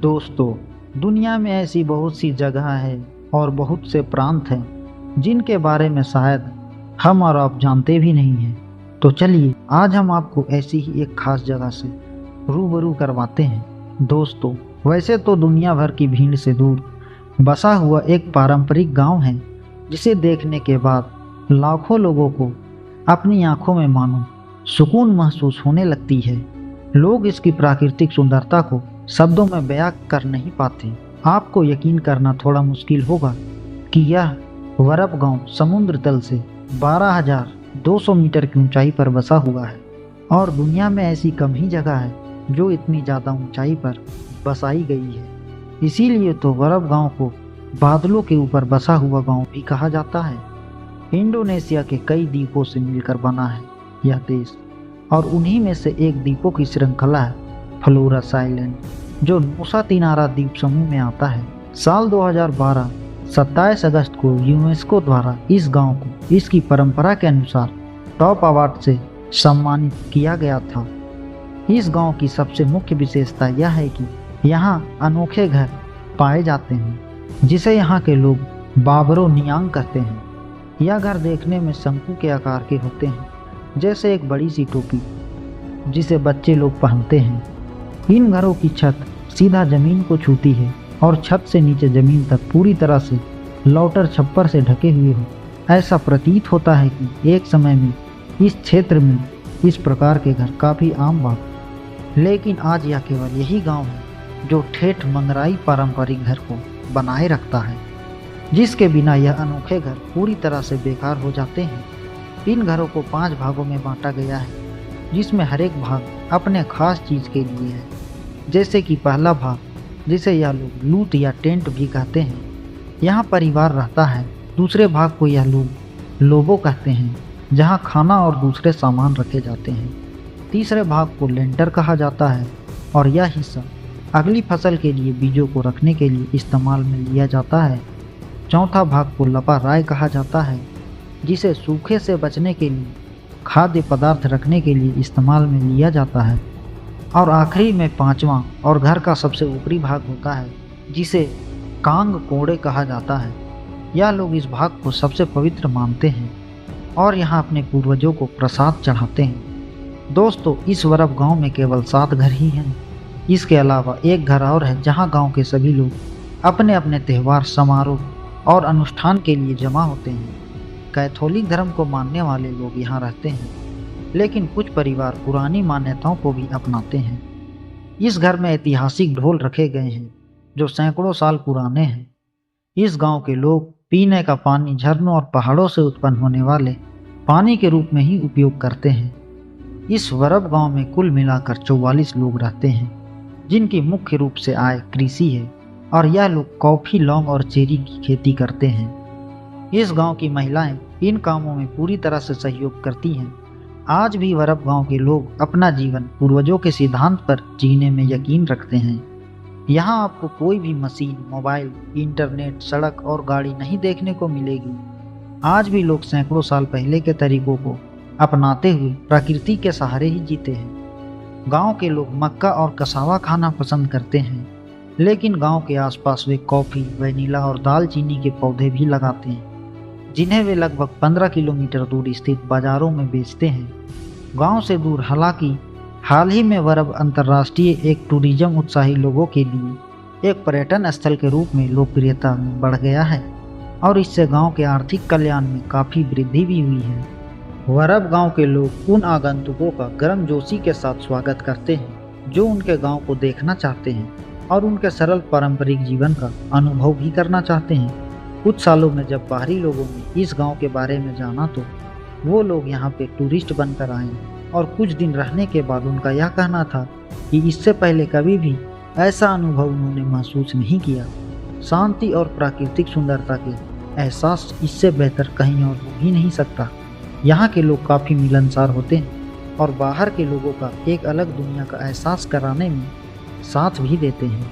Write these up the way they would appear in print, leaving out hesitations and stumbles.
दोस्तों, दुनिया में ऐसी बहुत सी जगह है और बहुत से प्रांत हैं जिनके बारे में शायद हम और आप जानते भी नहीं हैं। तो चलिए आज हम आपको ऐसी ही एक खास जगह से रूबरू करवाते हैं। दोस्तों, वैसे तो दुनिया भर की भीड़ से दूर बसा हुआ एक पारंपरिक गांव है जिसे देखने के बाद लाखों लोगों को अपनी आंखों में मानो सुकून महसूस होने लगती है। लोग इसकी प्राकृतिक सुंदरता को शब्दों में बयां कर नहीं पाते। आपको यकीन करना थोड़ा मुश्किल होगा कि यह वरप गांव समुद्र तल से 12,200 मीटर की ऊंचाई पर बसा हुआ है और दुनिया में ऐसी कम ही जगह है जो इतनी ज़्यादा ऊंचाई पर बसाई गई है। इसीलिए तो वरप गांव को बादलों के ऊपर बसा हुआ गांव भी कहा जाता है। इंडोनेशिया के कई द्वीपों से मिलकर बना है यह देश और उन्हीं में से एक द्वीपों की श्रृंखला है फ्लोरस आइलैंड, जो नुसा तिनारा द्वीप समूह में आता है। साल 2012 27 अगस्त को यूनेस्को द्वारा इस गांव को इसकी परंपरा के अनुसार टॉप अवार्ड से सम्मानित किया गया था। इस गांव की सबसे मुख्य विशेषता यह है कि यहाँ अनोखे घर पाए जाते हैं जिसे यहाँ के लोग बाबरो नियांग कहते हैं। यह घर देखने में शंकु के आकार के होते हैं, जैसे एक बड़ी सी टोपी जिसे बच्चे लोग पहनते हैं। इन घरों की छत सीधा जमीन को छूती है और छत से नीचे जमीन तक पूरी तरह से लौटर छप्पर से ढके हुए हो। ऐसा प्रतीत होता है कि एक समय में इस क्षेत्र में इस प्रकार के घर काफ़ी आम बात, लेकिन आज यह केवल यही गांव है जो ठेठ मंगराई पारंपरिक घर को बनाए रखता है, जिसके बिना यह अनोखे घर पूरी तरह से बेकार हो जाते हैं। इन घरों को 5 भागों में बांटा गया है, जिसमें हर एक भाग अपने खास चीज़ के लिए है। जैसे कि पहला भाग, जिसे यह लोग लूट या टेंट भी कहते हैं, यहाँ परिवार रहता है। दूसरे भाग को यह लोग लोबो कहते हैं, जहाँ खाना और दूसरे सामान रखे जाते हैं। तीसरे भाग को लेंटर कहा जाता है और यह हिस्सा अगली फसल के लिए बीजों को रखने के लिए इस्तेमाल में लिया जाता है। चौथा भाग को लपा राय कहा जाता है, जिसे सूखे से बचने के लिए खाद्य पदार्थ रखने के लिए इस्तेमाल में लिया जाता है। और आखिरी में 5वां और घर का सबसे ऊपरी भाग होता है, जिसे कांग कोड़े कहा जाता है। यह लोग इस भाग को सबसे पवित्र मानते हैं और यहाँ अपने पूर्वजों को प्रसाद चढ़ाते हैं। दोस्तों, इस वरप गांव में केवल 7 घर ही हैं। इसके अलावा एक घर और है जहाँ गांव के सभी लोग अपने अपने त्यौहार, समारोह और अनुष्ठान के लिए जमा होते हैं। कैथोलिक धर्म को मानने वाले लोग यहाँ रहते हैं, लेकिन कुछ परिवार पुरानी मान्यताओं को भी अपनाते हैं। इस घर में ऐतिहासिक ढोल रखे गए हैं जो सैकड़ों साल पुराने हैं। इस गांव के लोग पीने का पानी झरनों और पहाड़ों से उत्पन्न होने वाले पानी के रूप में ही उपयोग करते हैं। इस वरप गांव में कुल मिलाकर 44 लोग रहते हैं, जिनकी मुख्य रूप से आय कृषि है और यह लोग कॉफ़ी, लौंग और चेरी की खेती करते हैं। इस गांव की महिलाएं इन कामों में पूरी तरह से सहयोग करती हैं। आज भी वरप गांव के लोग अपना जीवन पूर्वजों के सिद्धांत पर जीने में यकीन रखते हैं। यहाँ आपको कोई भी मशीन, मोबाइल, इंटरनेट, सड़क और गाड़ी नहीं देखने को मिलेगी। आज भी लोग सैकड़ों साल पहले के तरीकों को अपनाते हुए प्रकृति के सहारे ही जीते हैं। गांव के लोग मक्का और कसावा खाना पसंद करते हैं, लेकिन गांव के आसपास वे कॉफ़ी, वैनिला और दालचीनी के पौधे भी लगाते हैं, जिन्हें वे लगभग 15 किलोमीटर दूर स्थित बाज़ारों में बेचते हैं। गांव से दूर, हालांकि हाल ही में वरप अंतर्राष्ट्रीय एक टूरिज्म उत्साही लोगों के लिए एक पर्यटन स्थल के रूप में लोकप्रियता में बढ़ गया है और इससे गांव के आर्थिक कल्याण में काफ़ी वृद्धि भी हुई है। वरप गांव के लोग उन आगंतुकों का गर्मजोशी के साथ स्वागत करते हैं जो उनके गांव को देखना चाहते हैं और उनके सरल पारंपरिक जीवन का अनुभव भी करना चाहते हैं। कुछ सालों में जब बाहरी लोगों ने इस गांव के बारे में जाना तो वो लोग यहाँ पे टूरिस्ट बनकर आए और कुछ दिन रहने के बाद उनका यह कहना था कि इससे पहले कभी भी ऐसा अनुभव उन्होंने महसूस नहीं किया। शांति और प्राकृतिक सुंदरता के एहसास इससे बेहतर कहीं और हो ही नहीं सकता। यहाँ के लोग काफ़ी मिलनसार होते हैं और बाहर के लोगों का एक अलग दुनिया का एहसास कराने में साथ भी देते हैं।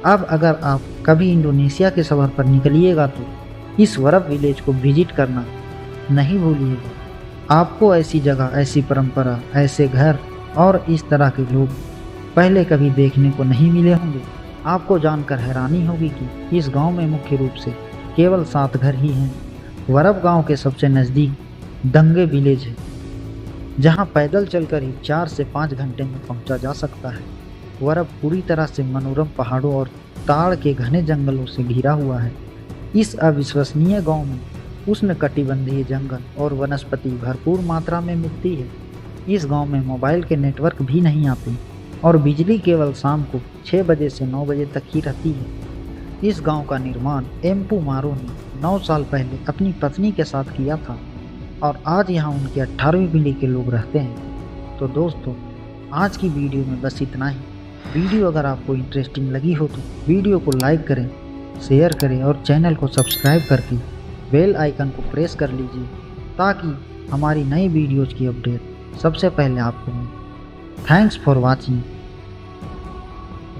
अब अगर आप कभी इंडोनेशिया के सफ़र पर निकलिएगा तो इस वरप विलेज को विजिट करना नहीं भूलिएगा। आपको ऐसी जगह, ऐसी परंपरा, ऐसे घर और इस तरह के लोग पहले कभी देखने को नहीं मिले होंगे। आपको जानकर हैरानी होगी कि इस गांव में मुख्य रूप से केवल 7 घर ही हैं। वरब गांव के सबसे नज़दीक दंगे विलेज है, जहां पैदल चलकर ही 4 से 5 घंटे में पहुंचा जा सकता है। वरब पूरी तरह से मनोरम पहाड़ों और ताड़ के घने जंगलों से घिरा हुआ है। इस अविश्वसनीय गांव में उष्णकटिबंधीय जंगल और वनस्पति भरपूर मात्रा में मिलती है। इस गांव में मोबाइल के नेटवर्क भी नहीं आते और बिजली केवल शाम को 6 बजे से 9 बजे तक ही रहती है। इस गांव का निर्माण एम्पू मारो ने 9 साल पहले अपनी पत्नी के साथ किया था और आज यहाँ उनकी 18वीं पीढ़ी के लोग रहते हैं। तो दोस्तों, आज की वीडियो में बस इतना ही। वीडियो अगर आपको इंटरेस्टिंग लगी हो तो वीडियो को लाइक करें, शेयर करें और चैनल को सब्सक्राइब करके बेल आइकन को प्रेस कर लीजिए ताकि हमारी नई वीडियोज़ की अपडेट सबसे पहले आपको मिले। Thanks for watching.